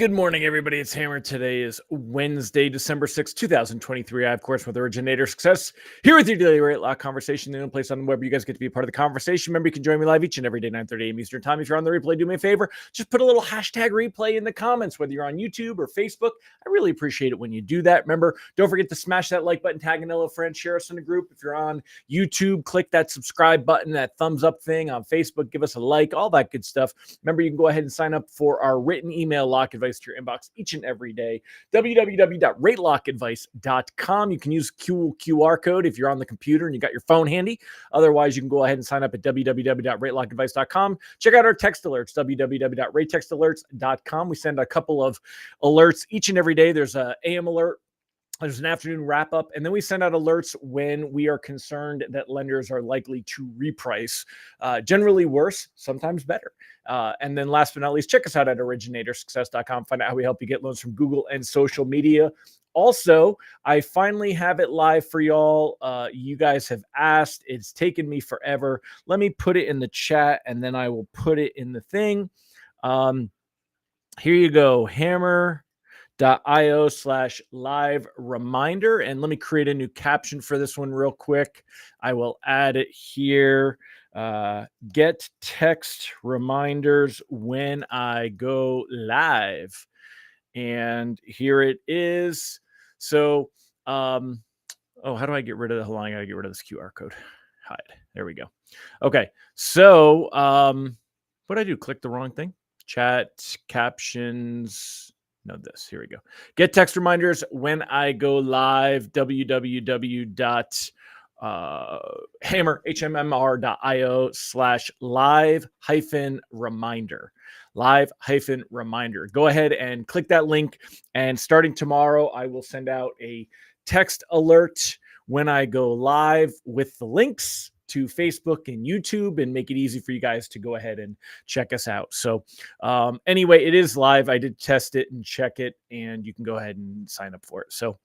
Good morning, everybody. It's Hammer. Today is Wednesday, December 6th, 2023. I, of course, with Originator Success, here with your daily rate lock conversation, the only place on the web where you guys get to be a part of the conversation. Remember, you can join me live each and every day, 9:30 a.m. Eastern Time. If you're on the replay, do me a favor. Just put a little hashtag replay in the comments, whether you're on YouTube or Facebook. I really appreciate it when you do that. Remember, don't forget to smash that like button, tag a friend, share us in the group. If you're on YouTube, click that subscribe button, that thumbs up thing. On Facebook, give us a like, all that good stuff. Remember, you can go ahead and sign up for our written email lock advice to your inbox each and every day. www.ratelockadvice.com. You can use QR code if you're on the computer and you got your phone handy. Otherwise, you can go ahead and sign up at www.ratelockadvice.com. Check out our text alerts, www.ratetextalerts.com. We send a couple of alerts each and every day. There's an AM alert. There's an afternoon wrap up, and then we send out alerts when we are concerned that lenders are likely to reprice, generally worse, sometimes better. And then last but not least, check us out at originatorssuccess.com. Find out how we help you get loans from Google and social media. Also, I finally have it live for y'all. You guys have asked. It's taken me forever. Let me put it in the chat, and then I will put it in the thing. Here you go. Hammer.io/live reminder. And let me create a new caption for this one real quick. I will add it here. Get text reminders when I go live. And here it is. So, how do I get rid of the, hold on, I gotta get rid of this QR code. Hide. There we go. Okay. So, what did I do? Click the wrong thing. Chat captions. No, this. Here we go. Get text reminders when I go live. HMMR.io/live-reminder. Live-reminder. Go ahead and click that link. And starting tomorrow, I will send out a text alert when I go live with the links to Facebook and YouTube and make it easy for you guys to go ahead and check us out. So anyway, it is live. I did test it and check it, and you can go ahead and sign up for it. So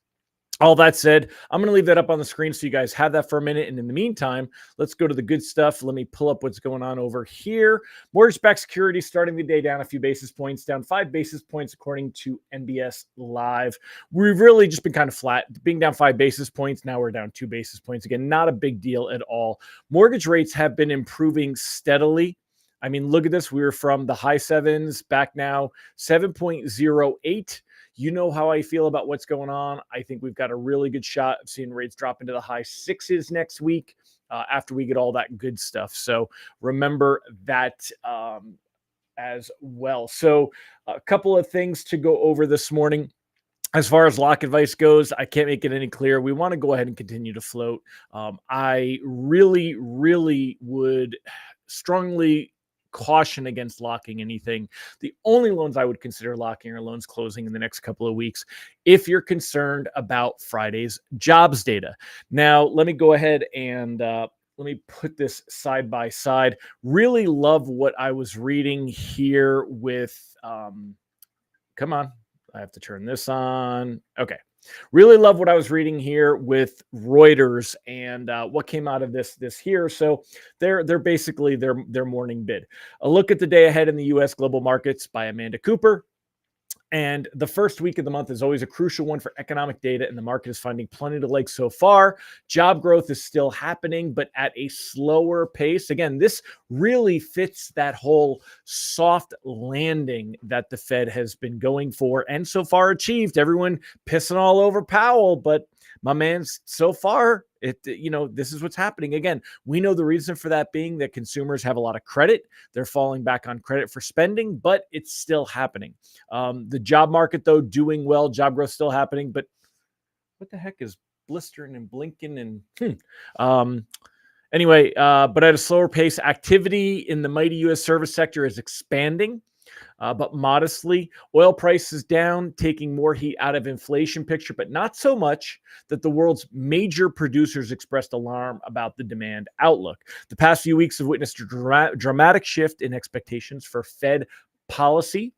all that said, I'm going to leave that up on the screen so you guys have that for a minute. And in the meantime, let's go to the good stuff. Let me pull up what's going on over here. Mortgage-backed securities starting the day down a few basis points, down 5 basis points according to NBS Live. We've really just been kind of flat, being down 5 basis points. Now we're down 2 basis points. Again, not a big deal at all. Mortgage rates have been improving steadily. I mean, look at this. We were from the high sevens back now, 7.08. You know how I feel about what's going on. I think we've got a really good shot of seeing rates drop into the high sixes next week after we get all that good stuff. So remember that as well. So a couple of things to go over this morning. As far as lock advice goes, I can't make it any clearer. We want to go ahead and continue to float. I really, really would strongly caution against locking anything. The only loans I would consider locking are loans closing in the next couple of weeks if you're concerned about Friday's jobs data. Now, let me go ahead and let me put this side by side. Really love what I was reading here with, come on, I have to turn this on. Okay. Really love what I was reading here with Reuters and what came out of this here. So they're basically their morning bid. A look at the day ahead in the U.S. global markets by Amanda Cooper. And the first week of the month is always a crucial one for economic data, and the market is finding plenty to like so far. Job growth is still happening, but at a slower pace. Again, this really fits that whole soft landing that the Fed has been going for and so far achieved. Everyone pissing all over Powell, but my man, so far, this is what's happening. Again, we know the reason for that being that consumers have a lot of credit. They're falling back on credit for spending, but it's still happening. The job market, though, doing well. Job growth still happening. But what the heck is blistering and blinking? Anyway, but at a slower pace, activity in the mighty U.S. service sector is expanding. But modestly. Oil prices down, taking more heat out of inflation picture, but not so much that the world's major producers expressed alarm about the demand outlook. The past few weeks have witnessed a dramatic shift in expectations for Fed policy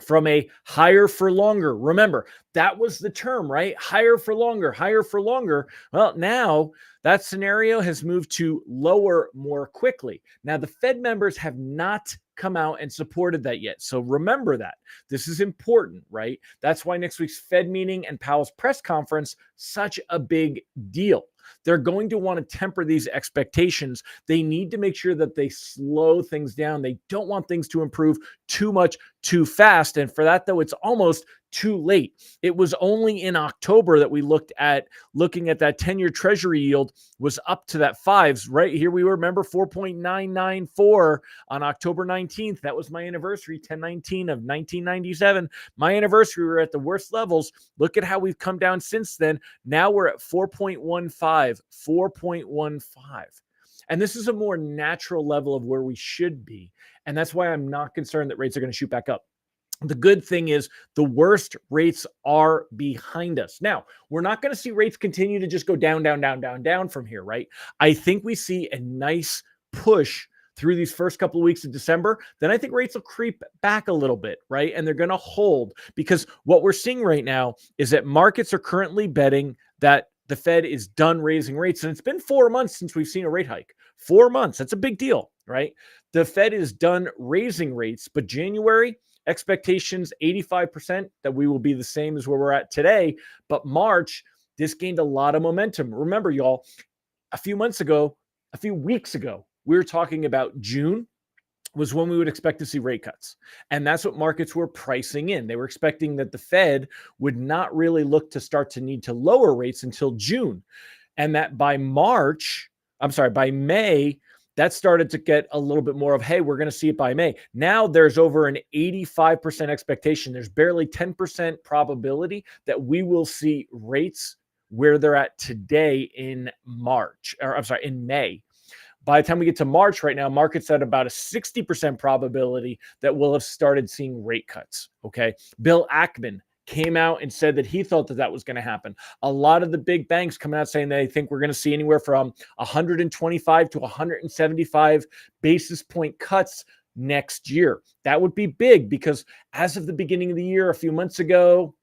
from a higher for longer. Remember, That was the term, right? Higher for longer, higher for longer. Well, now that scenario has moved to lower more quickly. Now, the Fed members have not come out and supported that yet. So remember that. This is important, right? That's why next week's Fed meeting and Powell's press conference, such a big deal. They're going to want to temper these expectations. They need to make sure that they slow things down. They don't want things to improve too much too fast. And for that, though, it's almost too late. It was only in October that we looking at that 10-year treasury yield was up to that fives. Right here we were, remember, 4.994 on October 19th. That was my anniversary, 10/19 of 1997. My anniversary, we were at the worst levels. Look at how we've come down since then. Now we're at 4.15. And this is a more natural level of where we should be. And that's why I'm not concerned that rates are going to shoot back up. The good thing is the worst rates are behind us. Now, we're not going to see rates continue to just go down, down, down, down, down from here, right? I think we see a nice push through these first couple of weeks of December. Then I think rates will creep back a little bit, right? And they're going to hold, because what we're seeing right now is that markets are currently betting that the Fed is done raising rates. And it's been 4 months since we've seen a rate hike. 4 months. That's a big deal, right? The Fed is done raising rates, but January, expectations 85% that we will be the same as where we're at today. But March, this gained a lot of momentum. Remember, y'all, a few weeks ago, we were talking about June was when we would expect to see rate cuts. And that's what markets were pricing in. They were expecting that the Fed would not really look to start to need to lower rates until June. And that by May, that started to get a little bit more of, hey, we're going to see it by May. Now there's over an 85% expectation. There's barely 10% probability that we will see rates where they're at today in May. By the time we get to March right now, market's at about a 60% probability that we'll have started seeing rate cuts, okay? Bill Ackman came out and said that he thought that was going to happen. A lot of the big banks coming out saying they think we're going to see anywhere from 125 to 175 basis point cuts next year. That would be big, because as of the beginning of the year, a few months ago,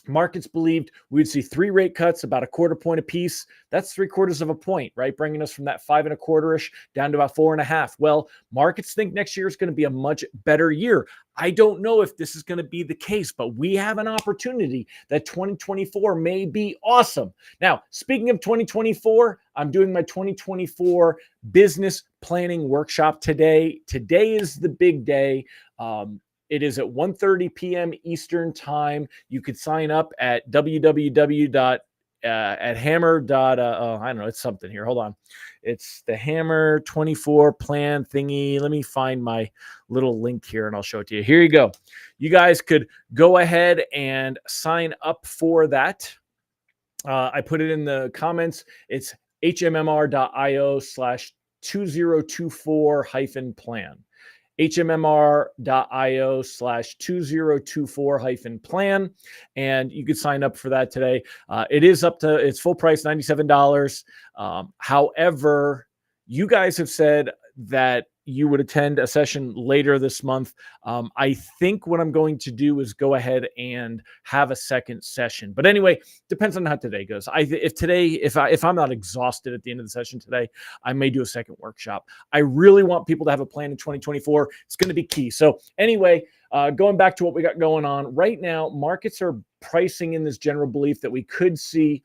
markets believed we'd see 3 rate cuts, about a quarter point apiece. That's 3/4 of a point, right? Bringing us from that 5.25-ish down to about 4.5. Well, markets think next year is going to be a much better year. I don't know if this is going to be the case, but we have an opportunity that 2024 may be awesome. Now, speaking of 2024, I'm doing my 2024 business planning workshop today. Today is the big day. It is at 1:30 p.m. Eastern time. You could sign up at www.hammer. I don't know. It's something here. Hold on. It's the Hammer 24 plan thingy. Let me find my little link here and I'll show it to you. Here you go. You guys could go ahead and sign up for that. I put it in the comments. It's hmmr.io/2024-plan. hmmr.io/2024-plan. And you could sign up for that today. It's full price, $97. However, you guys have said that you would attend a session later this month. I think what I'm going to do is go ahead and have a second session. But anyway, depends on how today goes. If I'm not exhausted at the end of the session today, I may do a second workshop. I really want people to have a plan in 2024. It's going to be key. So anyway, going back to what we got going on right now, markets are pricing in this general belief that we could see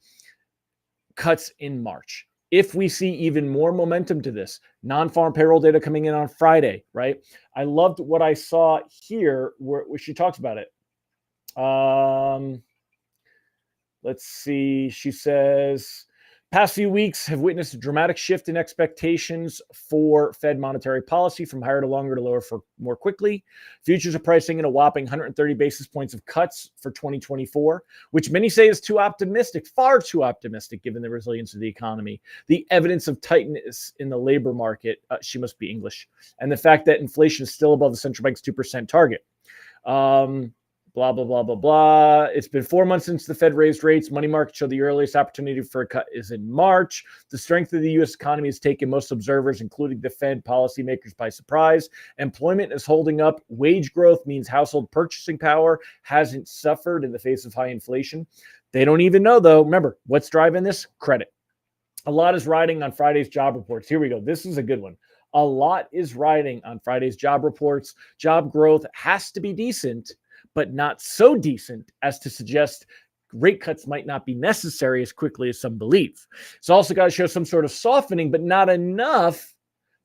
cuts in March. If we see even more momentum to this, non-farm payroll data coming in on Friday, right? I loved what I saw here where she talks about it. Let's see. She says, past few weeks have witnessed a dramatic shift in expectations for Fed monetary policy from higher to longer to lower for more quickly. Futures are pricing in a whopping 130 basis points of cuts for 2024, which many say is too optimistic, far too optimistic given the resilience of the economy, the evidence of tightness in the labor market, she must be English, and the fact that inflation is still above the central bank's 2% target. Blah, blah, blah, blah, blah, blah. It's been 4 months since the Fed raised rates. Money markets show the earliest opportunity for a cut is in March. The strength of the U.S. economy has taken most observers, including the Fed policymakers, by surprise. Employment is holding up. Wage growth means household purchasing power hasn't suffered in the face of high inflation. They don't even know, though. Remember, what's driving this? Credit. A lot is riding on Friday's job reports. Here we go. This is a good one. A lot is riding on Friday's job reports. Job growth has to be decent, but not so decent as to suggest rate cuts might not be necessary as quickly as some believe. It's also got to show some sort of softening, but not enough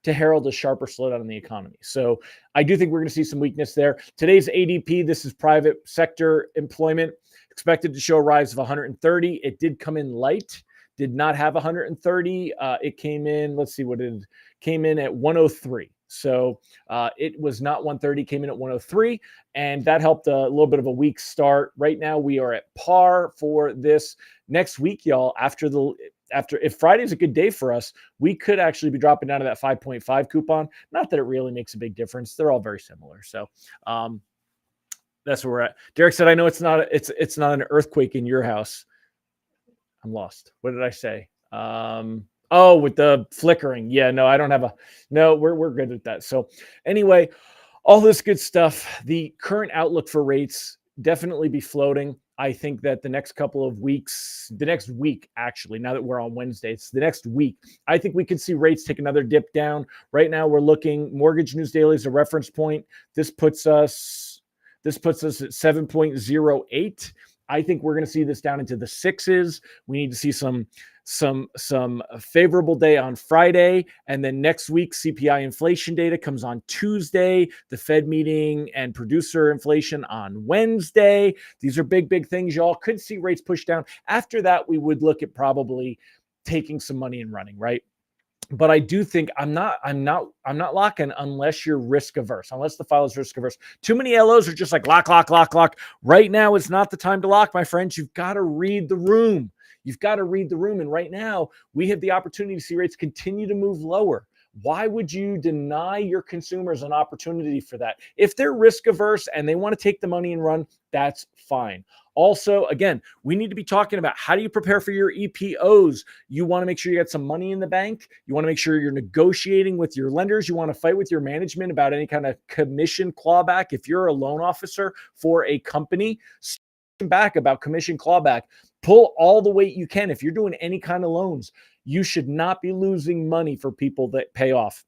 to herald a sharper slowdown in the economy. So I do think we're going to see some weakness there. Today's ADP, this is private sector employment, expected to show a rise of 130. It did come in light. Did not have 130. It came in, let's see what it came in at 103. So it was not 130, came in at 103, and that helped a little bit of a weak start. Right now, we are at par for this next week, y'all. After if Friday's a good day for us, we could actually be dropping down to that 5.5 coupon. Not that it really makes a big difference. They're all very similar. So that's where we're at. Derek said, "I know it's not an earthquake in your house." I'm lost. What did I say? Oh, with the flickering. Yeah, no, I don't have no, we're good with that. So anyway, all this good stuff. The current outlook for rates definitely be floating. I think that the next couple of weeks, the next week, actually, now that we're on Wednesday, it's the next week, I think we could see rates take another dip down. Right now, we're looking Mortgage News Daily as a reference point. This puts us at 7.08. I think we're going to see this down into the sixes. We need to see some favorable day on Friday. And then next week, CPI inflation data comes on Tuesday, the Fed meeting and producer inflation on Wednesday. These are big, big things. Y'all could see rates push down. After that, we would look at probably taking some money and running, right? But I do think I'm not locking unless you're risk averse, unless the file is risk averse. Too many LOs are just like lock. Right now is not the time to lock, my friends. You've got to read the room. And right now we have the opportunity to see rates continue to move lower. Why would you deny your consumers an opportunity for that? If they're risk averse and they want to take the money and run, that's fine. Also, again, we need to be talking about how do you prepare for your EPOs? You want to make sure you got some money in the bank. You want to make sure you're negotiating with your lenders. You want to fight with your management about any kind of commission clawback. If you're a loan officer for a company, back about commission clawback. Pull all the weight you can. If you're doing any kind of loans, you should not be losing money for people that pay off.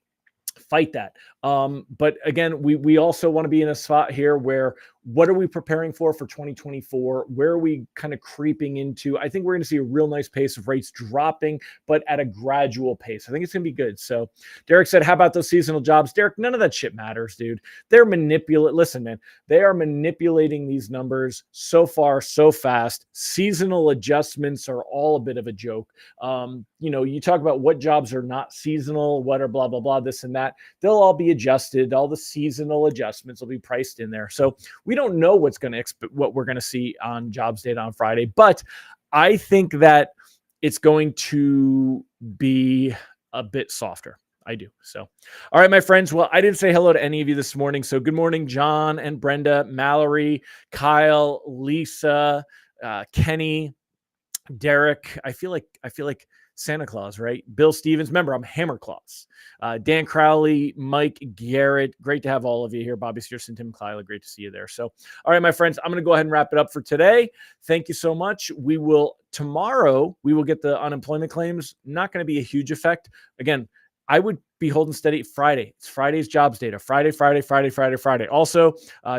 Fight that. But again, we also want to be in a spot here where what are we preparing for 2024? Where are we kind of creeping into? I think we're going to see a real nice pace of rates dropping, but at a gradual pace. I think it's going to be good. So Derek said, how about those seasonal jobs? Derek, none of that shit matters, dude. They're listen, man, they are manipulating these numbers so far, so fast. Seasonal adjustments are all a bit of a joke. You talk about what jobs are not seasonal, what are blah, blah, blah, this and that. They'll all be adjusted. All the seasonal adjustments will be priced in there. So we don't know what we're going to see on jobs data on Friday, but I think that it's going to be a bit softer. I do. So, all right, my friends. Well, I didn't say hello to any of you this morning. So good morning, John and Brenda, Mallory, Kyle, Lisa, Kenny, Derek. I feel like Santa Claus, right? Bill Stevens. Remember, I'm Hammer Claus. Dan Crowley, Mike Garrett. Great to have all of you here. Bobby Stearson, Tim Kyla. Great to see you there. So, all right, my friends, I'm going to go ahead and wrap it up for today. Thank you so much. Tomorrow, we will get the unemployment claims. Not going to be a huge effect. Again, I would be holding steady Friday. It's Friday's jobs data. Friday. Also,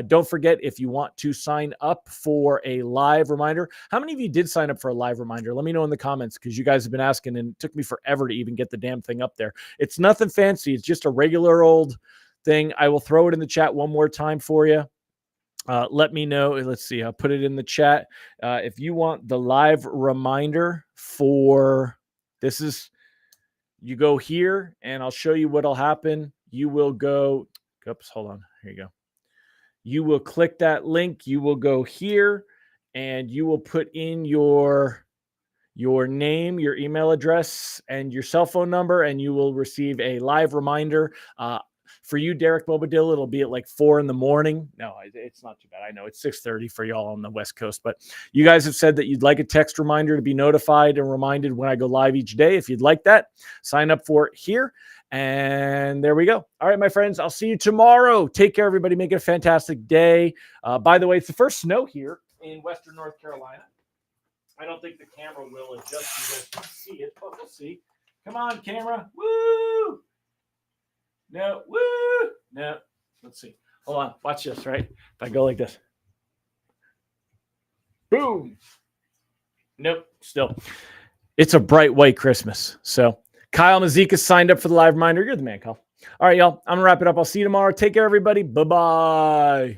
don't forget, if you want to sign up for a live reminder. How many of you did sign up for a live reminder? Let me know in the comments, because you guys have been asking and it took me forever to even get the damn thing up there. It's nothing fancy. It's just a regular old thing. I will throw it in the chat one more time for you. Let me know. Let's see. I'll put it in the chat. If you want the live reminder for this is... You go here, and I'll show you what'll happen. You will go, oops, hold on. Here you go. You will click that link. You will go here, and you will put in your name, your email address, and your cell phone number, and you will receive a live reminder. For you, Derek Bobadilla, it'll be at like 4 in the morning. No, it's not too bad. I know it's 6:30 for y'all on the West Coast, but you guys have said that you'd like a text reminder to be notified and reminded when I go live each day. If you'd like that, sign up for it here. And there we go. All right, my friends, I'll see you tomorrow. Take care, everybody. Make it a fantastic day. By the way, it's the first snow here in Western North Carolina. I don't think the camera will adjust. You guys can see it, but we'll see. Come on, camera. Woo! No, woo! No. Let's see. Hold on. Watch this, right? If I go like this. Boom. Nope. Still. It's a bright white Christmas. So Kyle Mazika signed up for the live reminder. You're the man, Kyle. All right, y'all. I'm going to wrap it up. I'll see you tomorrow. Take care, everybody. Bye-bye.